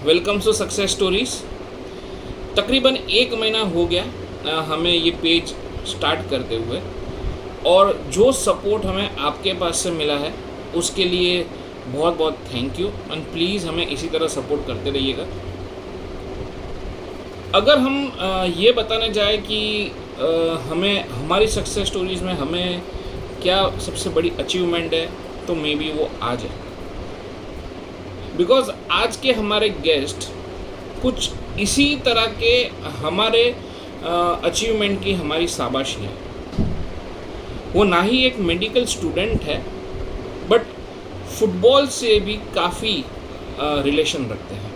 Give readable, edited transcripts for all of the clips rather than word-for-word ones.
Welcome to success stories. तकरीबन एक महीना हो गया हमें ये पेज स्टार्ट करते हुए, और जो सपोर्ट हमें आपके पास से मिला है उसके लिए बहुत बहुत थैंक यू। एंड प्लीज़ हमें इसी तरह सपोर्ट करते रहिएगा। अगर हम ये बताने जाए कि हमें हमारी सक्सेस स्टोरीज़ में हमें क्या सबसे बड़ी अचीवमेंट है, तो मे बी वो आज है। बिकॉज आज के हमारे गेस्ट कुछ इसी तरह के हमारे अचीवमेंट की हमारी शाबाशी है। वो ना ही एक मेडिकल स्टूडेंट है, बट फुटबॉल से भी काफ़ी रिलेशन रखते हैं।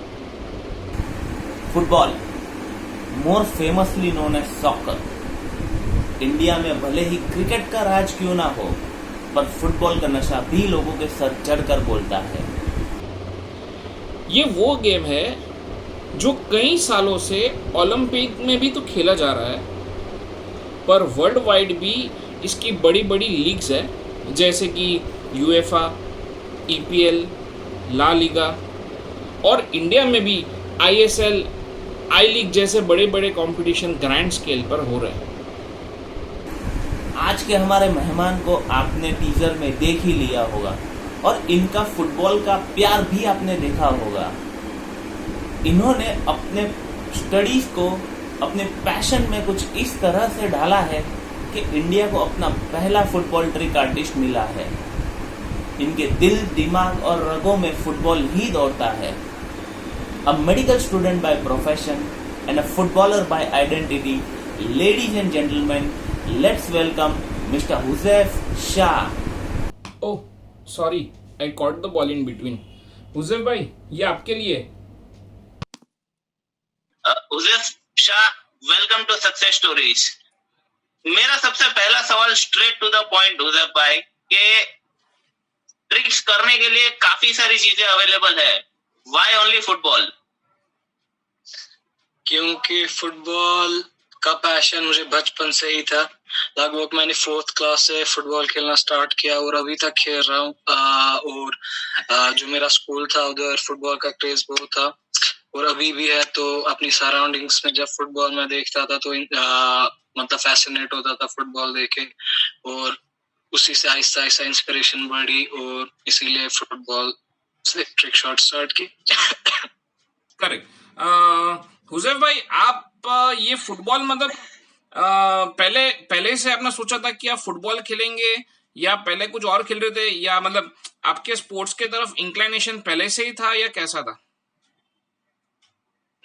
Football, more famously known as soccer, India में भले ही क्रिकेट का राज क्यों ना हो, पर फुटबॉल का नशा भी लोगों के सर चढ़कर बोलता है। ये वो गेम है जो कई सालों से ओलंपिक में भी तो खेला जा रहा है, पर वर्ल्ड वाइड भी इसकी बड़ी बड़ी लीग्स है, जैसे कि यूएफा, ईपीएल, ला लीगा, और इंडिया में भी आईएसएल, आई लीग जैसे बड़े बड़े कंपटीशन ग्रैंड स्केल पर हो रहे हैं। आज के हमारे मेहमान को आपने टीजर में देख ही लिया होगा, और इनका फुटबॉल का प्यार भी आपने देखा होगा। इन्होंने अपने स्टडीज को अपने पैशन में कुछ इस तरह से ढाला है कि इंडिया को अपना पहला फुटबॉल ट्रिक आर्टिस्ट मिला है। इनके दिल, दिमाग और रगों में फुटबॉल ही दौड़ता है। A medical student by profession and a footballer by identity, ladies and gentleman, let's welcome mister Huzaif Shah. Oh sorry, I caught the ball in between. Huzaif भाई, ये आपके लिए। Huzaif Shah, welcome to success stories. मेरा सबसे पहला सवाल straight to the point Huzaif भाई, के ट्रिक्स करने के लिए काफी सारी चीजें अवेलेबल है, व्हाई ओनली फुटबॉल? क्योंकि फुटबॉल का पैशन मुझे बचपन से ही था। लगभग मैंने 4th क्लास से फुटबॉल खेलना स्टार्ट किया और अभी तक खेल रहा हूँ। और जो मेरा स्कूल था उधर फुटबॉल का क्रेज बहुत था, और अभी भी है। तो अपनी सराउंडिंग्स में जब फुटबॉल में देखता था तो मतलब फैसिनेट होता था फुटबॉल देखे, और उसी से आहिस्ता आहिस्ता इंस्पिरेशन बढ़ी, और इसीलिए फुटबॉल से ट्रिक शॉट स्टार्ट की। करेक्ट। हुजैफ भाई, आप ये फुटबॉल मतलब पहले से आपने सोचा था कि आप फुटबॉल खेलेंगे, या पहले कुछ और खेल रहे थे, या मतलब आपके स्पोर्ट्स के तरफ इंक्लिनेशन पहले से ही था, या कैसा था?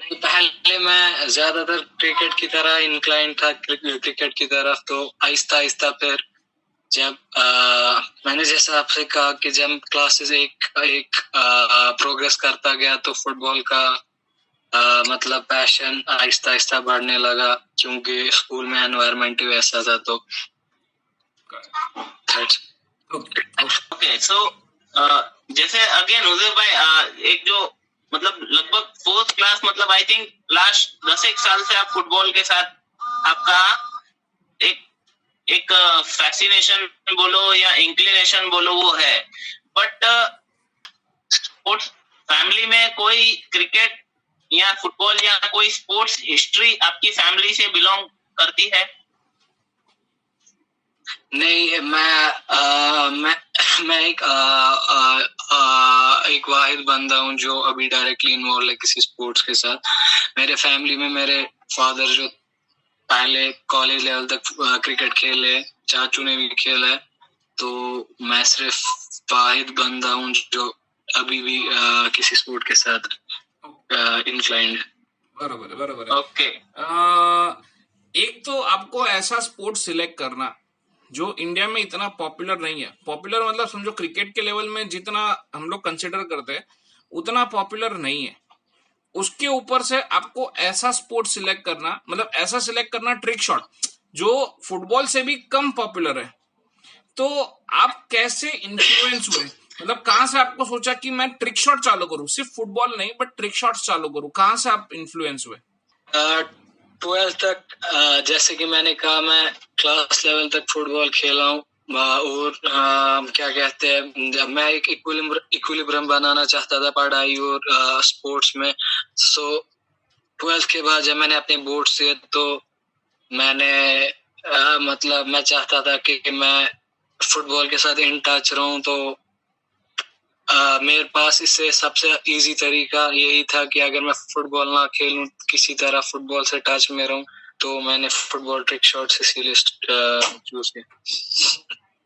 नहीं, पहले मैं ज्यादातर क्रिकेट की तरह इंक्लाइन था, क्रिकेट की तरफ। तो आहिस्ता आहिस्ता फिर जब मैंने जैसा आपसे कहा कि जब क्लासेस एक प्रोग्रेस करता गया, तो फुटबॉल का मतलब पैशन आहिस्ता आहिस्ता बढ़ने लगा, क्योंकि स्कूल में एनवायरनमेंट ही वैसा था। तो ओके, सो जैसे अगेन हुजैफ भाई, एक जो मतलब लगभग 4th क्लास, मतलब आई थिंक लास्ट 10 साल से आप फुटबॉल के साथ आपका एक फैसिनेशन बोलो या इंक्लिनेशन बोलो वो है। बट स्पोर्ट्स फैमिली में कोई क्रिकेट या फुटबॉल या कोई स्पोर्ट्स हिस्ट्री आपकी फैमिली से बिलोंग करती है? नहीं, मैं एक वाहिद बंदा हूँ जो अभी डायरेक्टली इन्वॉल्व है किसी स्पोर्ट्स के साथ। मेरे फैमिली में मेरे फादर जो पहले कॉलेज लेवल तक क्रिकेट खेले, चाचू ने भी खेला है। तो मैं सिर्फ वाहिद बंदा हूँ जो अभी भी किसी स्पोर्ट के साथ इंक्लाइंड है। बराबर। ओके, एक तो आपको ऐसा स्पोर्ट सिलेक्ट करना जो इंडिया में इतना पॉपुलर नहीं है। पॉपुलर मतलब समझो क्रिकेट के लेवल में जितना हम लोग कंसिडर करते हैं उतना पॉपुलर नहीं है। उसके ऊपर से आपको ऐसा स्पोर्ट सिलेक्ट करना, मतलब ऐसा सिलेक्ट करना ट्रिक शॉट, जो फुटबॉल से भी कम पॉपुलर है। तो आप कैसे इन्फ्लुएंस हुए? मतलब कहाँ से आपको सोचा कि मैं ट्रिक शॉट चालू करूं, सिर्फ फुटबॉल नहीं बट ट्रिक शॉट्स चालू करूं? कहाँ से आप इन्फ्लुएंस हुए? 12th तक जैसे कि मैंने कहा, मैं क्लास लेवल तक फुटबॉल खेला हूँ। और क्या कहते हैं, मैं एक इक्विलिब्रियम बनाना चाहता था पढ़ाई और स्पोर्ट्स में। सो 12th के बाद जब मैंने अपने बोर्ड्स दिए तो मैंने मतलब मैं चाहता था कि मैं फुटबॉल के साथ इन टच रहूं, तो मेरे पास इससे सबसे इजी तरीका यही था कि अगर मैं फुटबॉल ना खेलूं, किसी तरह फुटबॉल से टच में रहूं, तो मैंने फुटबॉल ट्रिक शॉट्स इसीलिए चूज किया।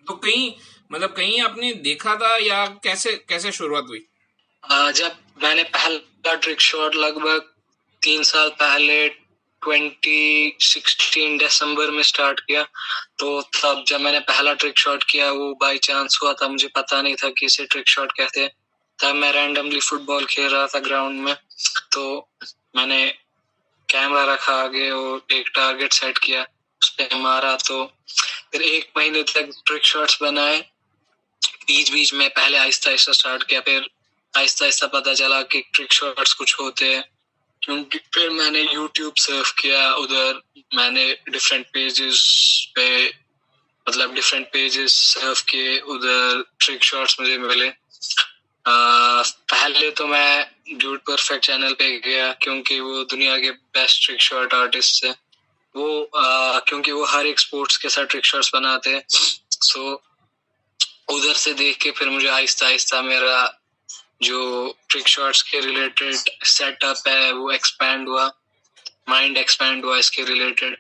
तो कहीं मतलब कहीं आपने देखा था या कैसे कैसे शुरुआत हुई? जब मैंने पहला ट्रिक शॉट लगभग 3 साल पहले 2016 दिसंबर में स्टार्ट किया, तो तब जब मैंने पहला ट्रिक शॉट किया वो बाय चांस हुआ था, मुझे पता नहीं था कि इसे ट्रिक शॉट कहते हैं। तब मैं रैंडमली फुटबॉल खेल रहा था ग्राउंड में, तो मैंने कैमरा रखा आगे और एक टारगेट सेट किया, उस पे मारा। तो फिर 1 महीने तक ट्रिक शॉट्स बनाए, बीच बीच में पहले आहिस्ता आहिस्ता स्टार्ट किया, फिर आहिस्ता आहिस्ता पता चला कि ट्रिक शॉट्स कुछ होते हैं। क्योंकि फिर मैंने YouTube सर्फ किया, उधर मैंने डिफरेंट पेजेस पे मतलब डिफरेंट पेजेस सर्फ किए, उधर ट्रिक शॉट्स मुझे मिले। पहले तो मैं ड्यूड परफेक्ट चैनल पे गया, क्योंकि वो दुनिया के बेस्ट ट्रिक शॉट आर्टिस्ट है। वो क्योंकि वो हर एक स्पोर्ट्स के साथ ट्रिक शॉट्स बनाते हैं, सो उधर से देख के फिर मुझे आहिस्ता आहिस्ता मेरा जो ट्रिक शॉट्स के रिलेटेड सेटअप है वो एक्सपैंड हुआ, माइंड एक्सपैंड हुआ इसके रिलेटेड।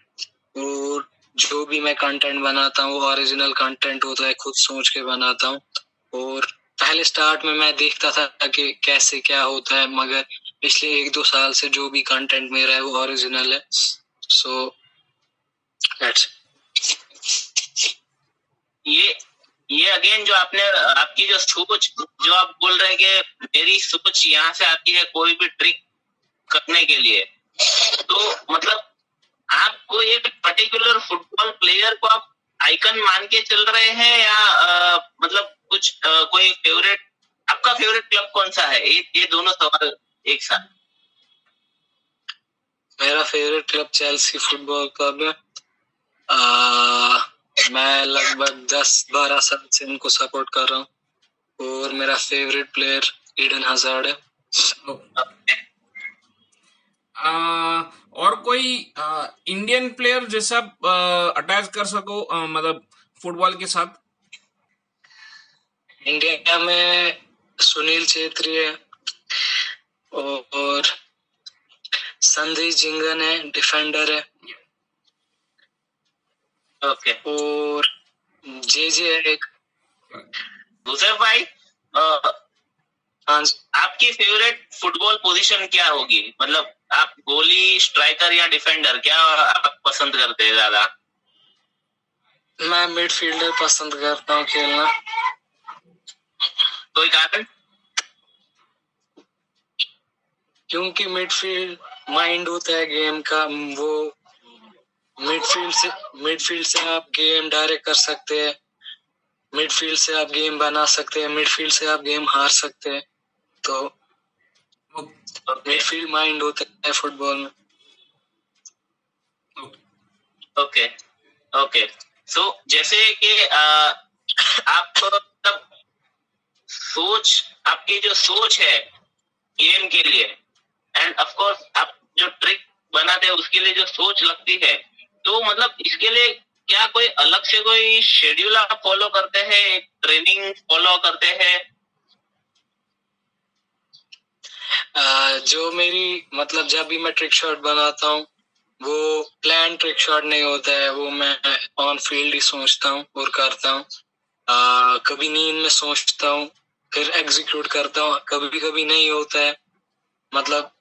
और जो भी मैं कंटेंट बनाता हूँ वो ओरिजिनल कंटेंट होता है, खुद सोच के बनाता हूँ। और पहले स्टार्ट में मैं देखता था कि कैसे क्या होता है, मगर पिछले 1-2 साल से जो भी कंटेंट मेरा है वो ओरिजिनल है। सो दैट्स ये अगेन जो आपने आपकी जो सोच, जो आप बोल रहे हैं कि मेरी सोच यहाँ से आती है कोई भी ट्रिक करने के लिए, तो मतलब आप कोई एक पर्टिकुलर फुटबॉल प्लेयर को आप आइकन मान के चल रहे हैं, या मतलब कुछ कोई फेवरेट, आपका फेवरेट क्लब कौन सा है? ये दोनों सवाल एक साथ। मेरा favourite club Chelsea football club है। मैं लगभग 10-12 साल से इनको सपोर्ट कर रहा हूँ और मेरा फेवरेट प्लेयर ईडन हजार्ड है। और कोई इंडियन प्लेयर जैसा अटैच कर सको मतलब फुटबॉल के साथ? इंडिया में सुनील छेत्री है और संदेश जिंगन है, डिफेंडर है। ओके। और जे है एक। दूसरे भाई, हाँ जी। आपकी फेवरेट फुटबॉल पोजीशन क्या होगी? मतलब आप गोली, स्ट्राइकर या डिफेंडर, क्या आप पसंद करते हैं ज्यादा? मैं मिडफील्डर पसंद करता हूँ खेलना। कोई कारण? क्योंकि मिडफील्ड माइंड होता है गेम का, वो मिडफील्ड से आप गेम डायरेक्ट कर सकते हैं, मिडफील्ड से आप गेम बना सकते हैं, मिडफील्ड से आप गेम हार सकते हैं। तो मिडफील्ड माइंड होता है फुटबॉल में। Okay okay. सो जैसे कि आप तब सोच, आपकी जो सोच है गेम के लिए, एंड ऑफ कोर्स आप जो ट्रिक बनाते हैं उसके लिए जो सोच लगती है, तो मतलब इसके लिए क्या कोई अलग से कोई शेड्यूल आप फॉलो करते हैं, ट्रेनिंग फॉलो करते हैं? जो मेरी मतलब जब भी मैं ट्रिक शॉट बनाता हूँ वो प्लान ट्रिक शॉट नहीं होता है, वो मैं ऑन फील्ड ही सोचता हूँ और करता हूँ। कभी नींद में सोचता हूँ फिर एग्जीक्यूट करता हूँ, कभी कभी नहीं होता है। मतलब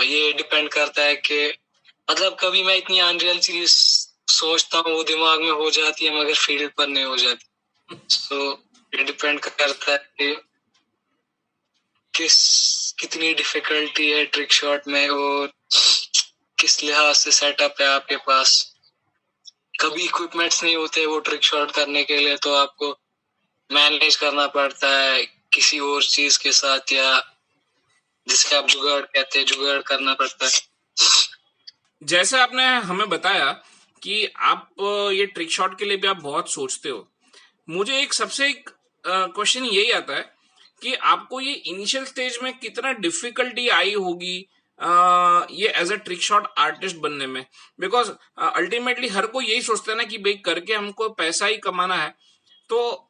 ये डिपेंड करता है कि मतलब कभी मैं इतनी अनरियल चीज सोचता हूँ वो दिमाग में हो जाती है मगर फील्ड पर नहीं हो जाती। सो ये डिपेंड करता है कि कितनी डिफिकल्टी है ट्रिक शॉट में और किस लिहाज से सेटअप है आपके पास। कभी इक्विपमेंट्स नहीं होते वो ट्रिक शॉट करने के लिए, तो आपको मैनेज करना पड़ता है किसी और चीज के साथ, या जिसके आप जुगाड़ कहते हैं, जुगाड़ करना पड़ता है। जैसे आपने हमें बताया कि आप ये ट्रिक शॉट के लिए भी आप बहुत सोचते हो। मुझे एक सबसे क्वेश्चन यही आता है कि आपको ये इनिशियल स्टेज में कितना डिफिकल्टी आई होगी ये as a trick shot artist बनने में, बिकॉज अल्टीमेटली हर कोई यही सोचता है ना कि भाई करके हमको पैसा ही कमाना है। तो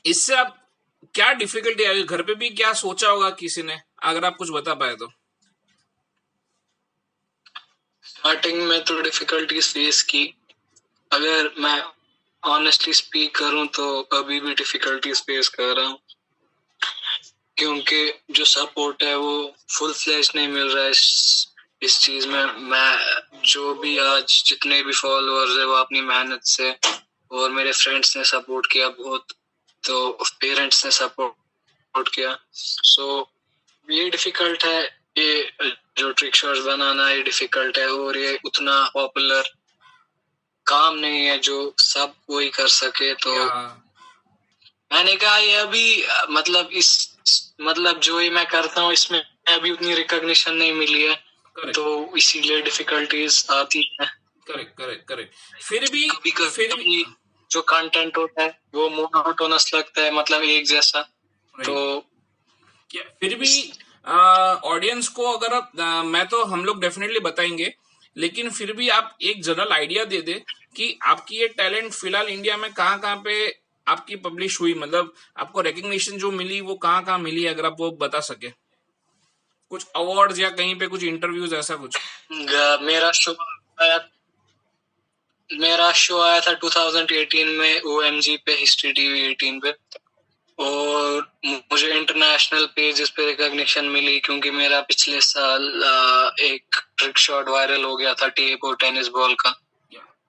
इससे आप क्या डिफिकल्टी आई, घर पे भी क्या सोचा होगा किसी ने, अगर आप कुछ बता पाए तो। स्टार्टिंग में तो डिफिकल्टीज फेस की, अगर मैं ऑनेस्टली स्पीक करूं तो अभी भी डिफिकल्टीज फेस कर रहा हूं, क्योंकि जो सपोर्ट है वो फुल फ्लेज नहीं मिल रहा है इस चीज में। मैं जो भी आज जितने भी फॉलोअर्स है वो अपनी मेहनत से, और मेरे फ्रेंड्स ने सपोर्ट किया बहुत, तो पेरेंट्स ने सपोर्ट किया। सो ये डिफिकल्ट है, ये जो ट्रिक शॉट्स बनाना ये डिफिकल्ट है, और ये उतना पॉपुलर काम नहीं है जो सब कोई कर सके। तो मैंने कहा ये अभी मतलब जो ये मैं करता हूँ इसमें अभी उतनी रिकॉग्निशन नहीं मिली है, तो इसीलिए डिफिकल्टीज आती है। करेक्ट। फिर भी जो कंटेंट होता है वो मोनोटोनस लगता है, मतलब एक जैसा। तो फिर भी ऑडियंस को अगर आप मैं तो हम लोग डेफिनेटली बताएंगे, लेकिन फिर भी आप एक जनरल आइडिया दे दे कि आपकी ये टैलेंट फिलहाल इंडिया में कहाँ पे आपकी पब्लिश हुई, मतलब आपको रिकग्निशन जो मिली वो कहाँ मिली, अगर आप वो बता सके, कुछ अवार्ड्स या कहीं पे कुछ इंटरव्यूज ऐसा कुछ। मेरा शो आया था 2018 में OMG पे, हिस्ट्री TV 18 पे, और मुझे इंटरनेशनल पेजेस पे रिकॉग्निशन मिली क्योंकि मेरा पिछले साल एक ट्रिक शॉट वायरल हो गया था, टेप और टेनिस बॉल का।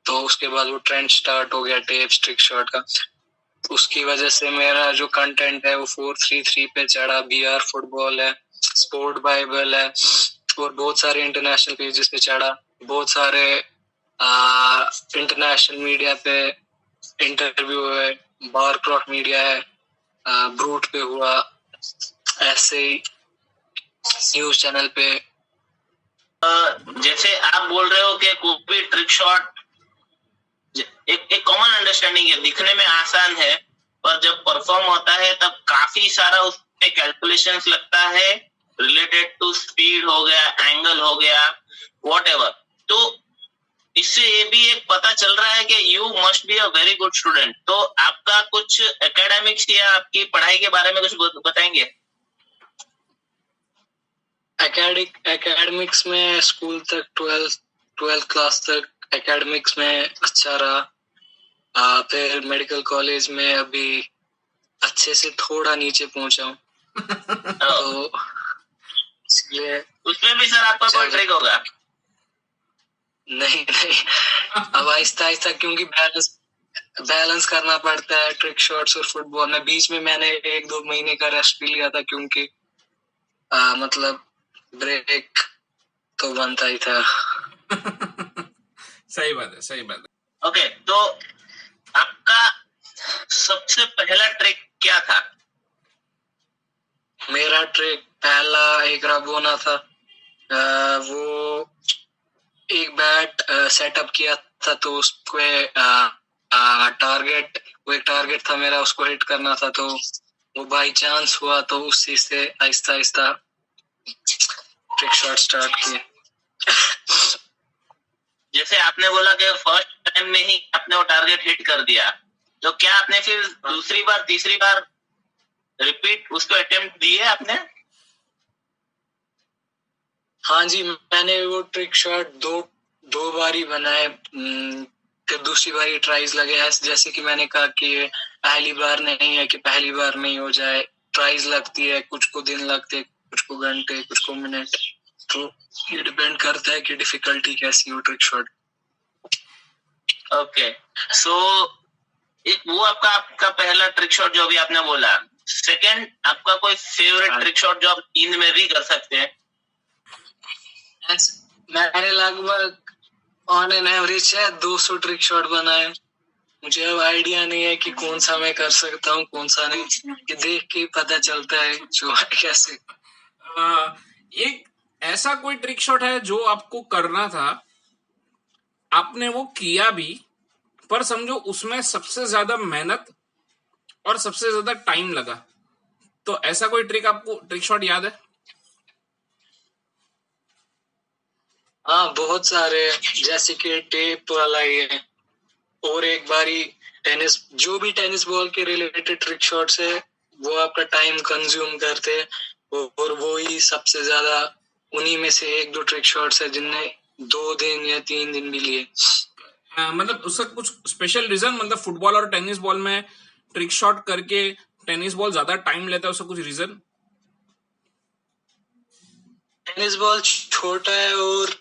तो उसके बाद वो ट्रेंड स्टार्ट हो गया टेप ट्रिक शॉट का। उसकी वजह से मेरा जो कंटेंट है वो 433 पे चढ़ा, BR फुटबॉल है, स्पोर्ट बाइबल है, और बहुत सारे इंटरनेशनल पेजेस पे चढ़ा। बहुत सारे इंटरनेशनल मीडिया पे इंटरव्यू है, बारक्रॉफ्ट मीडिया है, ब्रूट पे हुआ, ऐसे ही न्यूज चैनल पे। जैसे आप बोल रहे हो कि कोई भी ट्रिक शॉट एक कॉमन अंडरस्टैंडिंग है, दिखने में आसान है, पर जब परफॉर्म होता है तब काफी सारा उसमें कैलकुलेशंस लगता है, रिलेटेड टू स्पीड हो गया, एंगल हो गया, व्हाटएवर। तो इससे ये भी एक पता चल रहा है कि you must be a very good student. तो आपका कुछ एकेडमिक्स या आपकी पढ़ाई के बारे में कुछ बताएंगे? एकेडमिक्स में स्कूल तक 12th क्लास तक एकेडमिक्स में अच्छा रहा। फिर मेडिकल कॉलेज में अभी अच्छे से थोड़ा नीचे पहुंचा हूँ। तो इसलिए उसमें भी सर आपका कोई ट्रिक होगा? नहीं अब आहिस्ता क्योंकि बैलेंस करना पड़ता है ट्रिक शॉट्स और फुटबॉल में। बीच में मैंने 1-2 महीने का रेस्ट भी लिया था क्योंकि मतलब ब्रेक तो बनता ही था। सही बात है। ओके, तो आपका सबसे पहला ट्रिक क्या था? मेरा ट्रिक पहला एक रबोना था। वो एक बैट सेटअप किया था, तो उसको एक टारगेट था मेरा, उसको हिट करना था। तो वो बाई चांस हुआ, तो उसी से आहिस्ता ट्रिक शॉट स्टार्ट किए। जैसे आपने बोला कि फर्स्ट टाइम में ही आपने वो टारगेट हिट कर दिया, तो क्या आपने फिर दूसरी बार तीसरी बार रिपीट उसको अटेम्प्ट दिए आपने? हाँ जी, मैंने वो ट्रिक शॉट दो बार ही बनाए। फिर दूसरी बार ट्राइज लगे, जैसे कि मैंने कहा कि पहली बार नहीं है कि पहली बार में ही हो जाए, ट्राइज लगती है, कुछ को दिन लगते, कुछ को घंटे, कुछ को मिनट। तो ये डिपेंड करता है कि डिफिकल्टी कैसी हो ट्रिक शॉट। ओके, सो एक वो आपका पहला ट्रिक शॉट जो अभी आपने बोला। सेकंड, आपका कोई फेवरेट ट्रिक शॉट जो आप नींद में भी कर सकते हैं? मैंने लगभग on an average 200 trick shot बनाए। मुझे अब आइडिया नहीं है कि कौन सा मैं कर सकता हूँ, कौन सा नहीं, कि देख के पता चलता है जो कैसे। एक ऐसा कोई ट्रिक शॉट है जो आपको करना था आपने वो किया भी, पर समझो उसमें सबसे ज्यादा मेहनत और सबसे ज्यादा टाइम लगा, तो ऐसा कोई ट्रिक आपको, ट्रिक शॉट याद है? हाँ, बहुत सारे, जैसे कि टेप वाला ये, और एक बारी टेनिस, जो भी टेनिस बॉल के रिलेटेड ट्रिक शॉट्स है वो आपका टाइम कंज्यूम करते हैं, और वो ही सबसे ज्यादा, उन्हीं में से एक दो ट्रिक शॉट्स है जिनने 2 दिन या 3 दिन भी लिए। मतलब उसका कुछ स्पेशल रीजन, मतलब फुटबॉल और टेनिस बॉल में ट्रिक शॉट करके टेनिस बॉल ज्यादा टाइम लेता है, उसका कुछ रीजन? टेनिस बॉल छोटा है और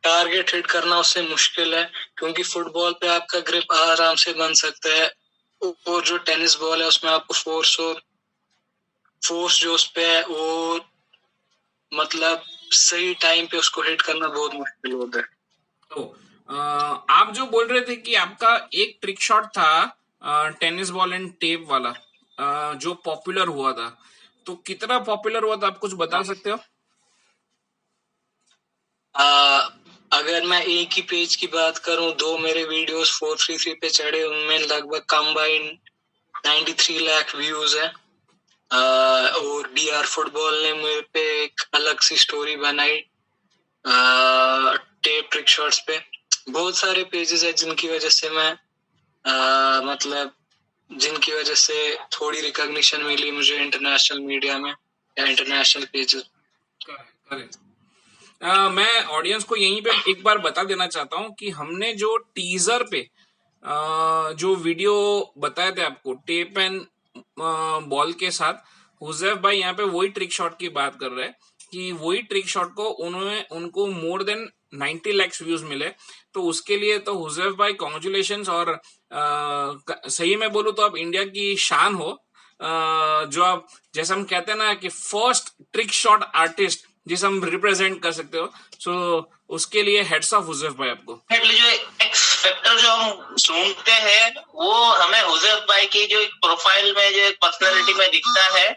टारगेट हिट करना उससे मुश्किल है, क्योंकि फुटबॉल पे आपका ग्रिप आराम से बन सकता है, और जो टेनिस बॉल है उसमें आपको फोर्स जो उस पे है वो, मतलब सही टाइम पे उसको हिट करना बहुत मुश्किल होता है। तो आप जो बोल रहे थे कि आपका एक ट्रिक शॉट था टेनिस बॉल एंड टेप वाला, जो पॉपुलर हुआ था, तो कितना पॉपुलर हुआ था, आप कुछ बता सकते हो? अगर मैं एक ही पेज की बात करूं, 2 मेरे वीडियोस 433 पे चढ़े, उनमें लगभग कंबाइंड 93 लाख व्यूज है। और BR फुटबॉल ने मेरे पे एक अलग सी स्टोरी बनाई टेप ट्रिक शॉट्स पे। बहुत सारे पेजेस है जिनकी वजह से मैं मतलब जिनकी वजह से थोड़ी रिकॉग्निशन मिली मुझे इंटरनेशनल मीडिया में या इंटरनेशनल पेजेस। मैं ऑडियंस को यहीं पे एक बार बता देना चाहता हूँ कि हमने जो टीजर पे जो वीडियो बताए थे आपको टेप एंड बॉल के साथ, हुजैफ भाई यहाँ पे वही ट्रिक शॉट की बात कर रहे हैं कि वही ट्रिक शॉट को उनको मोर देन 90 lakhs व्यूज मिले। तो उसके लिए तो हुजैफ भाई कॉन्ग्रेचुलेशंस, और सही में बोलूं तो आप इंडिया की शान हो, जो आप, जैसे हम कहते हैं ना कि फर्स्ट ट्रिक शॉट आर्टिस्ट जिसे हम रिप्रेजेंट कर सकते हो, सो उसके लिए हेड्स ऑफ हुजैफ भाई आपको। जो एक्स फैक्टर जो हम ढूंढते हैं वो हमें हुजैफ भाई की जो एक प्रोफाइल में, जो एक पर्सनालिटी में दिखता है,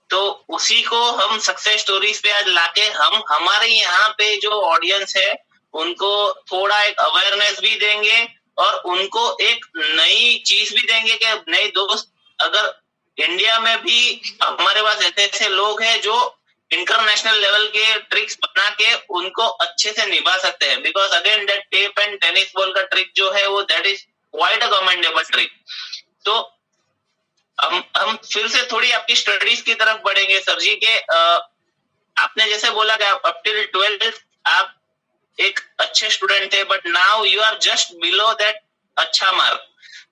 तो उसी को हम सक्सेस स्टोरीज पे आज लाके हम हमारे यहाँ पे जो ऑडियंस है उनको थोड़ा एक अवेयरनेस भी देंगे, और उनको एक नई चीज भी देंगे कि नए दोस्त, अगर इंडिया में भी हमारे पास ऐसे ऐसे लोग हैं जो इंटरनेशनल लेवल के ट्रिक्स बना के उनको अच्छे से निभा सकते हैं। Because again that tape and tennis ball का ट्रिक जो है वो that is quite a commendable trick. तो हम फिर से थोड़ी आपकी स्टडीज की तरफ बढ़ेंगे सर जी के। आपने जैसे बोला कि आप अप टिल 12th आप एक अच्छे स्टूडेंट थे, but now you are just below that अच्छा मार्क।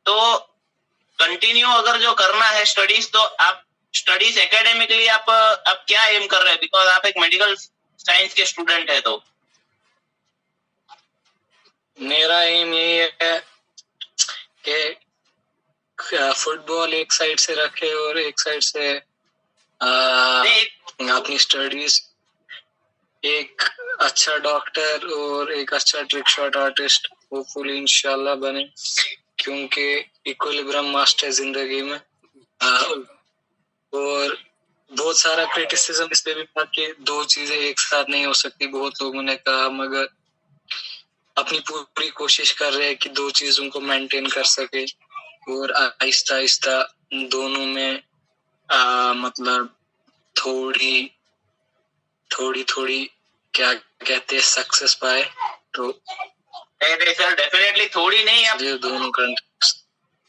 तो कंटिन्यू अगर जो करना है स्टडीज, तो आप स्टडीज एकेडमिकली आप क्या एम कर रहे हैं? बिकॉज आप एक मेडिकल साइंस के स्टूडेंट है। तो मेरा एम ये है कि फुटबॉल एक साइड से रखे और एक साइड से अपनी स्टडीज, एक अच्छा डॉक्टर और एक अच्छा ट्रिक शॉट आर्टिस्ट होपफुली इंशाल्लाह बने, क्योंकि इक्विलिब्रियम मस्ट है जिंदगी में। और बहुत सारा क्रिटिसिज्म इस पे भी था कि 2 चीजें एक साथ नहीं हो सकती, बहुत लोगों ने कहा, मगर अपनी पूरी कोशिश कर रहे हैं कि 2 चीजों को मेंटेन कर सके, और आहिस्ता आहिस्ता दोनों में मतलब थोड़ी थोड़ी क्या कहते हैं सक्सेस पाए। तो सर डेफिनेटली थोड़ी नहीं, आप ये दोनों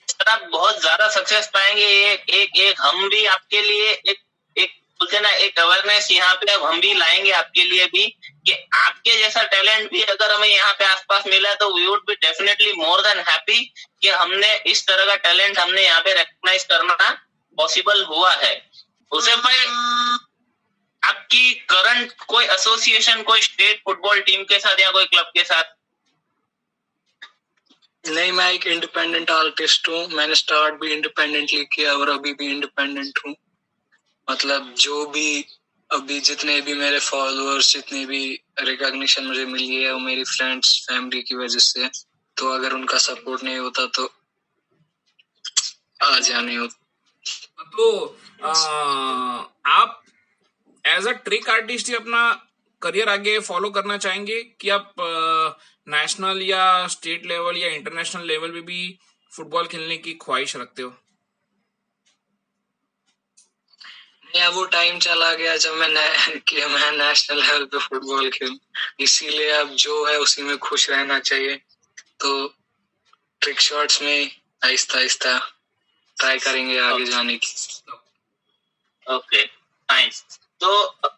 सर आप बहुत ज्यादा सक्सेस पाएंगे। एक हम भी आपके लिए एक बोलते ना एक अवेयरनेस यहाँ पे अब हम भी लाएंगे आपके लिए भी, कि आपके जैसा टैलेंट भी अगर हमें यहाँ पे आसपास मिला तो we would be definitely more than happy कि हमने इस तरह का टैलेंट हमने यहाँ पे रिकॉग्नाइज करना पॉसिबल हुआ है। उसे भाई आपकी करंट कोई एसोसिएशन, कोई स्टेट फुटबॉल टीम के साथ या कोई क्लब के साथ? नहीं, मैं एक इंडिपेंडेंट आर्टिस्ट हूँ। मैंने स्टार्ट भी इंडिपेंडेंटली किया और अभी भी इंडिपेंडेंट हूँ। मतलब जो भी अभी जितने भी मेरे फॉलोअर्स, जितनी भी रिकॉग्निशन मुझे मिली है वो मेरी फ्रेंड्स, फैमिली की वजह से। तो अगर उनका सपोर्ट नहीं होता तो आज नहीं होता। तो आप एज अ ट्रिक आर्टिस्ट ही अपना करियर आगे फॉलो करना चाहेंगे कि आप नेशनल या स्टेट लेवल या इंटरनेशनल लेवल पे भी फुटबॉल खेलने की ख्वाहिश रखते हो? नहीं, अब वो टाइम चला गया जब कि मैं नेशनल लेवल पे फुटबॉल खेलूं, इसीलिए अब जो है उसी में खुश रहना चाहिए। तो ट्रिक शॉट्स में आहिस्ता आहिस्ता ट्राई करेंगे आगे जाने की। Okay fine. तो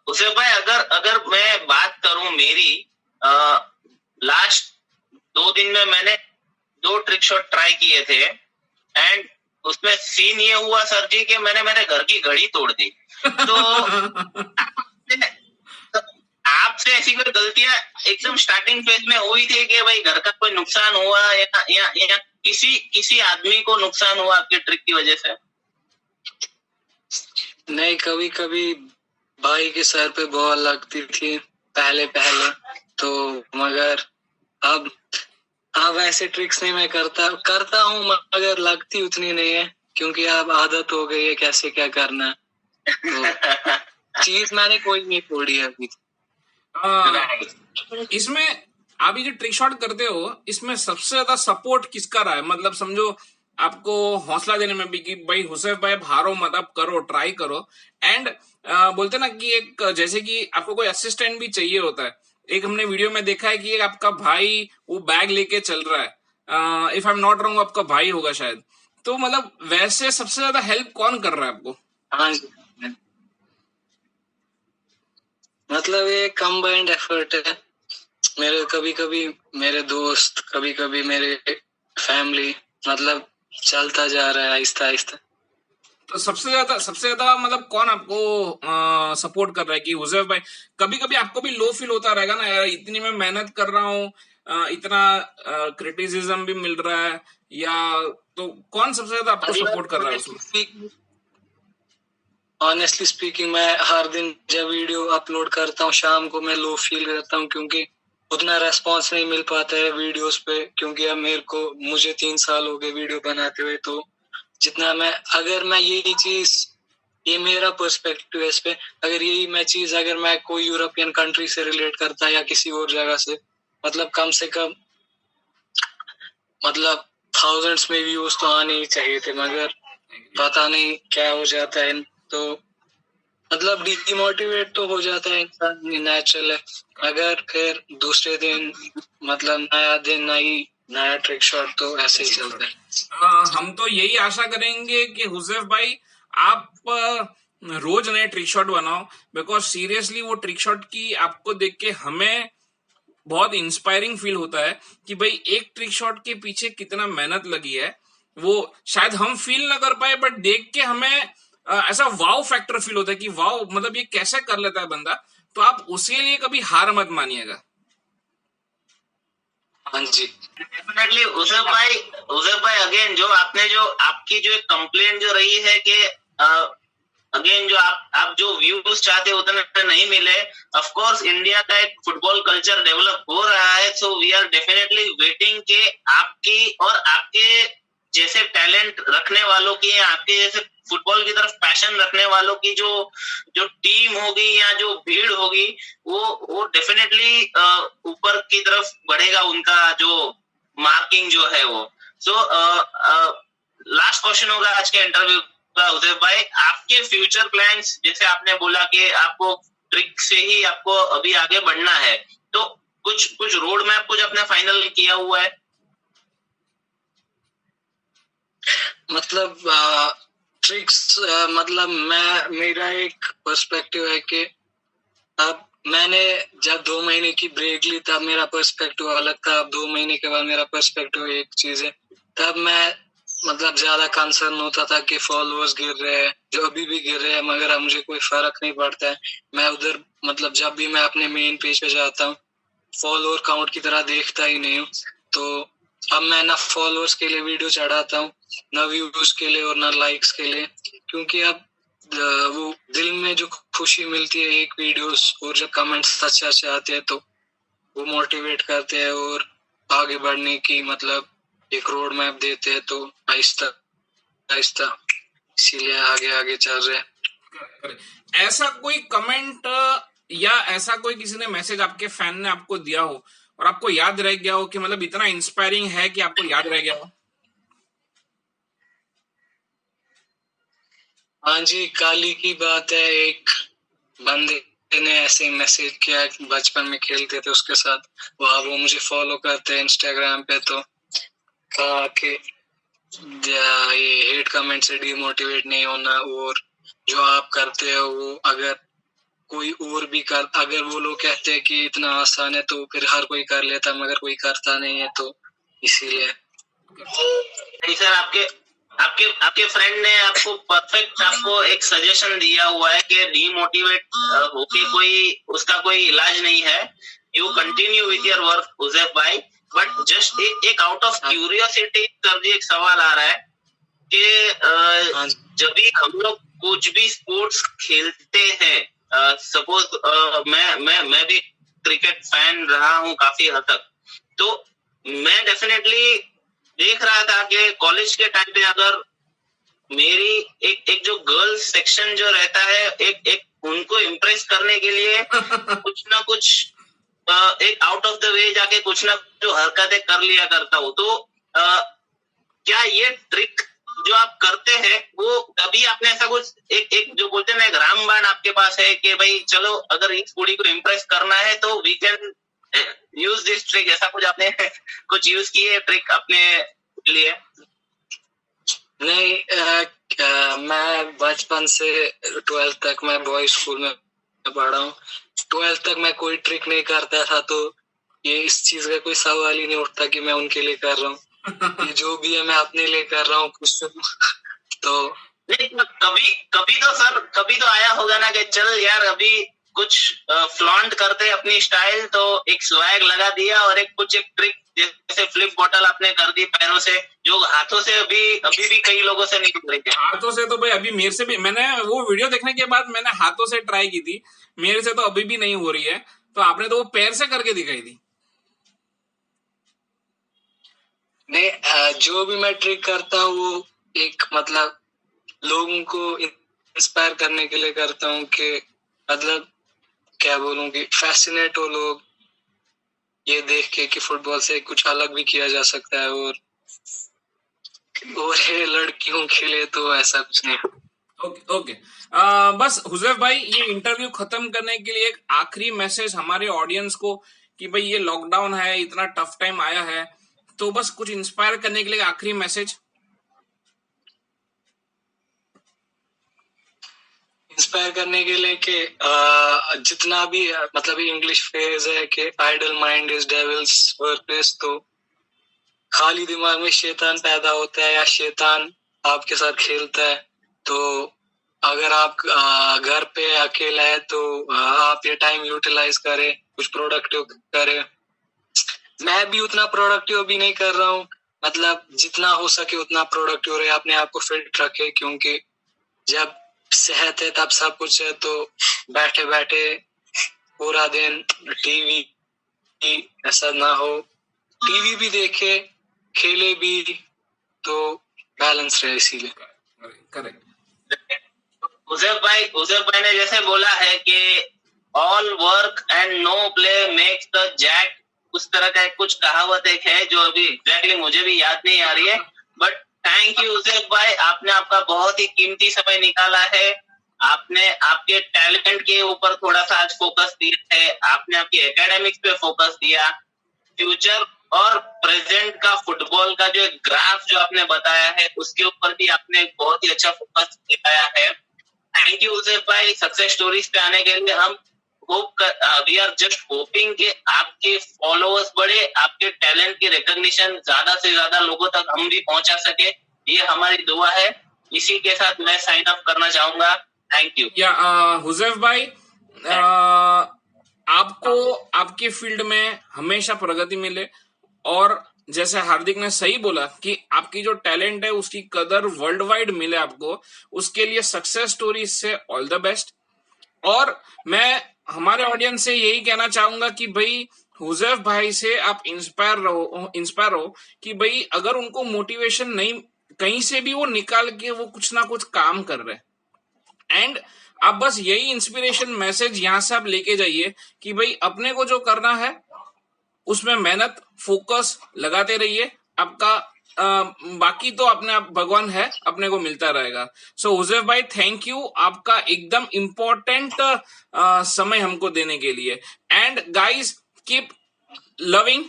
उसे भाई अगर मैं बात करूं मेरी, लास्ट 2 दिन में मैंने 2 ट्रिक शॉट ट्राई किए थे एंड उसमें सीन ये हुआ सर जी कि मैंने मेरे घर की घड़ी तोड़ दी। तो आपसे ऐसी कोई गलतियां एकदम स्टार्टिंग फेज में हुई थी कि भाई घर का कोई नुकसान हुआ या किसी आदमी को नुकसान हुआ आपके ट्रिक की वजह से? नहीं, कभी कभी भाई के सर पे बॉल लगती थी पहले तो, मगर अब ऐसे ट्रिक्स नहीं मैं करता हूँ, मगर लगती उतनी नहीं है क्योंकि अब आदत हो गई है कैसे क्या करना है। तो चीज मैंने कोई नहीं तोड़ी है अभी। इसमें आप ये जो ट्रिक शॉट करते हो, इसमें सबसे ज्यादा सपोर्ट किसका रहा है? मतलब समझो आपको हौसला देने में भी कि भाई हुसैफ भाई हारो मत, आप करो, ट्राई करो। एंड बोलते ना कि एक जैसे कि आपको कोई असिस्टेंट भी चाहिए होता है। एक हमने वीडियो में देखा है कि एक आपका भाई वो बैग लेके चल रहा है, if I am not wrong आपका भाई होगा शायद। तो मतलब वैसे सबसे ज्यादा हेल्प कौन कर रहा है आपको? हाँ जी, मतलब ये कंबाइंड एफर्ट है। कभी कभी मेरे दोस्त, कभी कभी मेरे फैमिली, मतलब चलता जा रहा है आहिस्ता आहिस्ता। तो सबसे ज्यादा मतलब कौन आपको सपोर्ट कर रहा है कि हुसैफ भाई? कभी कभी आपको भी लो फील होता रहेगा ना यार, इतनी मैं मेहनत कर रहा हूँ, इतना क्रिटिसिज्म भी मिल रहा है, या तो कौन सबसे ज्यादा आपको सपोर्ट कर रहा है उसमें? ऑनेस्टली स्पीकिंग, मैं हर दिन जब वीडियो अपलोड करता हूँ शाम को मैं लो फील करता हूँ क्योंकि उतना रेस्पॉन्स नहीं मिल पाता है वीडियोस पे, क्योंकि अब मुझे 3 साल हो गए वीडियो बनाते हुए। तो जितना अगर मैं ये मेरा पर्सपेक्टिव है इस पे, अगर मैं कोई यूरोपियन कंट्री से रिलेट करता या किसी और जगह से, मतलब कम से कम मतलब थाउजेंड्स में व्यूज तो आने ही चाहिए थे, मगर पता नहीं क्या हो जाता है। तो मतलब डिमोटिवेट तो हो जाता है इंसान, नेचुरल है। अगर फिर दूसरे दिन मतलब नया दिन नया ट्रिक शॉट, तो ऐसे ही चलता है। हम तो यही आशा करेंगे कि हुसैफ भाई आप रोज नए ट्रिक शॉट बनाओ, बिकॉज सीरियसली वो ट्रिक शॉट की आपको देख के हमें बहुत इंस्पायरिंग फील होता है कि भाई एक ट्रिक शॉट के पीछे कितना मेहनत लगी है। वो शायद हम फील ना कर पाए, बट देख के हमें ऐसा वाव फैक्टर फील होता है कि वाव, मतलब ये कैसे कर लेता है बंदा। तो आप उसके लिए कभी हार मत मानिएगा। हाँ जी, डेफिनेटली उसेफ भाई अगेन जो आपकी जो एक कंप्लेंट जो रही है कि अगेन जो आप जो व्यूज चाहते उतने नहीं मिले। ऑफ कोर्स इंडिया का एक फुटबॉल कल्चर डेवलप हो रहा है, so we are definitely waiting के आपकी और आपके जैसे टैलेंट रखने वालों की, आपके जैसे फुटबॉल की तरफ पैशन रखने वालों की जो टीम होगी या जो भीड़ होगी, वो डेफिनेटली ऊपर की तरफ बढ़ेगा, उनका जो मार्किंग जो है वो। सो लास्ट क्वेश्चन होगा आज के इंटरव्यू का, उदय भाई आपके फ्यूचर प्लान्स, जैसे आपने बोला कि आपको ट्रिक से ही आपको अभी आगे बढ़ना है, तो कुछ रोड मैप कुछ आपने फाइनल किया हुआ है? मतलब ट्रिक्स, मतलब मेरा एक पर्सपेक्टिव है कि अब मैंने जब 2 महीने की ब्रेक ली तब मेरा पर्सपेक्टिव अलग था, अब 2 महीने के बाद मेरा पर्सपेक्टिव एक चीज है। तब मैं मतलब ज्यादा कंसर्न होता था कि फॉलोअर्स गिर रहे हैं, जो अभी भी गिर रहे हैं, मगर अब मुझे कोई फर्क नहीं पड़ता है। मैं उधर मतलब जब भी मैं अपने मेन पेज पे जाता हूँ फॉलोअर काउंट की तरह देखता ही नहीं हूँ। तो अब मैं ना फॉलोअर्स के लिए वीडियो चढ़ाता हूँ, ना व्यूज के लिए और ना लाइक्स के लिए, क्योंकि अब वो दिल में जो खुशी मिलती है एक वीडियोस और जब कमेंट्स अच्छे आते हैं तो वो मोटिवेट करते हैं और आगे बढ़ने की मतलब एक रोड मैप देते हैं। तो आहिस्ता आहिस्ता इसीलिए आगे चल रहे हैं। ऐसा कोई कमेंट या ऐसा कोई किसी ने मैसेज आपके फैन ने आपको दिया हो और आपको याद रह गया हो कि मतलब इतना इंस्पायरिंग है कि आपको याद रह गया हो? हाँ जी, काली की बात है, एक बंदे ने ऐसे ही मैसेज किया कि बचपन में खेलते थे उसके साथ, वो मुझे फॉलो करते हैं इंस्टाग्राम पे, तो कहा कि ये हेट कमेंट से डिमोटिवेट नहीं होना, और जो आप करते हो वो अगर कोई और भी कर, अगर वो लोग कहते हैं कि इतना आसान है तो फिर हर कोई कर लेता, मगर कोई करता नहीं है, तो इसीलिए। नहीं सर, आपके आपके आपके फ्रेंड ने आपको परफेक्ट आपको एक सजेशन दिया हुआ है कि डीमोटिवेट होके कोई उसका कोई इलाज नहीं है। You continue with your work Huzaif भाई, बट जस्ट एक आउट ऑफ क्यूरियोसिटी सर जी एक सवाल आ रहा है कि जब भी हम लोग कुछ भी स्पोर्ट्स खेलते हैं, सपोज मैं भी क्रिकेट फैन रहा हूँ काफी हद तक, तो मैं डेफिनेटली देख रहा था कि कॉलेज के टाइम पे अगर मेरी एक जो गर्ल्स सेक्शन जो रहता है, एक उनको इम्प्रेस करने के लिए कुछ ना कुछ एक आउट ऑफ द वे जाके कुछ ना जो हरकतें कर लिया करता हूँ। तो क्या ये ट्रिक जो आप करते हैं वो कभी आपने ऐसा कुछ एक जो बोलते हैं ना, एक रामबाण आपके पास है कि भाई चलो अगर इस कुड़ी को इम्प्रेस करना है तो we can use this trick, ऐसा कुछ आपने कुछ यूज किए ट्रिक अपने लिए? नहीं, मैं बचपन से 12th तक मैं बॉयज स्कूल में पढ़ा हूँ। 12th तक मैं कोई ट्रिक नहीं करता था, तो ये इस चीज का कोई सवाल ही नहीं उठता कि मैं उनके लिए कर रहा हूँ। ये जो भी है मैं अपने लिए कर रहा हूँ कुछ तो कभी तो आया होगा ना कि चल यार अभी कुछ फ्लॉन्ट करते अपनी स्टाइल, तो एक स्वैग लगा दिया और एक ट्रिक जैसे फ्लिप बॉटल आपने कर दी पैरों से, जो हाथों से अभी भी कई लोगों से नहीं कर रही थी। हाथों से तो भाई अभी मेरे से भी, मैंने वो वीडियो देखने के बाद मैंने हाथों से ट्राई की थी, मेरे से तो अभी भी नहीं हो रही है। तो आपने तो वो पैर से करके दिखाई थी। नहीं, जो भी मैं ट्रिक करता हूँ वो एक मतलब लोगों को इंस्पायर करने के लिए करता हूँ, कि मतलब क्या बोलूं कि फैसिनेट हो लोग ये देख के कि फुटबॉल से कुछ अलग भी किया जा सकता है, और ये लड़कियों के लिए तो ऐसा कुछ नहीं। ओके। बस हुजैफ भाई, ये इंटरव्यू खत्म करने के लिए एक आखिरी मैसेज हमारे ऑडियंस को कि भाई ये लॉकडाउन है, इतना टफ टाइम आया है, तो बस कुछ इंस्पायर करने के लिए आखिरी मैसेज। इंस्पायर करने के लिए कि जितना भी मतलब इंग्लिश फ्रेज है कि idle mind is devil's workplace, तो खाली दिमाग में शैतान पैदा होता है या शैतान आपके साथ खेलता है। तो अगर आप घर पे अकेला है तो आप ये टाइम यूटिलाइज करें, कुछ प्रोडक्टिव करें। मैं भी उतना प्रोडक्टिव भी नहीं कर रहा हूँ, मतलब जितना हो सके उतना प्रोडक्टिव रहे, अपने आप को फिट रखे, क्योंकि जब सेहत है तब सब कुछ है। तो बैठे बैठे पूरा दिन टीवी ऐसा ना हो, टीवी भी देखे खेले भी, तो बैलेंस रहे, इसीलिए। करेक्ट। हुजैफ भाई ने जैसे बोला है कि all work and no play makes the jack, उस तरह का कुछ कहावत एक है जो अभी एग्जैक्टली मुझे भी याद नहीं आ रही है, बट थैंक यू हुजैफ भाई, आपने आपका बहुत ही कीमती समय निकाला है। आपने आपके टैलेंट के ऊपर थोड़ा सा आज फोकस दिया है, आपने आपकी एकेडमिक्स पे फोकस दिया, फ्यूचर और प्रेजेंट का फुटबॉल का जो ग्राफ जो आपने बताया है उसके ऊपर भी आपने बहुत ही अच्छा फोकस दिखाया है। थैंक यू हुजैफ भाई, सक्सेस स्टोरीज पे आने के लिए हम वी आर जस्ट होपिंग कि आपके फॉलोअर्स बढ़े, आपके टैलेंट की रिकॉग्निशन ज्यादा से ज्यादा लोगों तक हम भी पहुंचा सके, ये हमारी दुआ है। इसी के साथ मैं साइन अप करना चाहूंगा। Thank you. या हुजैफ भाई, आपको आपके फील्ड में हमेशा प्रगति मिले, और जैसे हार्दिक ने सही बोला कि आपकी जो टैलेंट है उसकी कदर वर्ल्ड वाइड मिले आपको, उसके लिए सक्सेस स्टोरी से ऑल द बेस्ट। और मैं हमारे ऑडियंस से यही कहना चाहूंगा कि भाई हुजैफ भाई से आप इंस्पायर हो कि भाई अगर उनको मोटिवेशन नहीं, कहीं से भी वो निकाल के वो कुछ ना कुछ काम कर रहे हैं। एंड आप बस यही इंस्पिरेशन मैसेज यहां से आप लेके जाइए कि भाई अपने को जो करना है उसमें मेहनत फोकस लगाते रहिए। आपका बाकी तो अपने आप भगवान है, अपने को मिलता रहेगा। सो हुजैफ भाई थैंक यू आपका एकदम इम्पोर्टेंट समय हमको देने के लिए। And guys keep loving,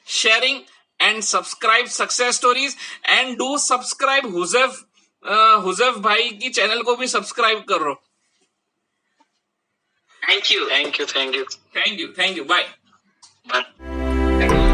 sharing and subscribe success stories and do subscribe Huzaif भाई की चैनल को भी सब्सक्राइब करो। Thank you thank you thank you bye. Bye.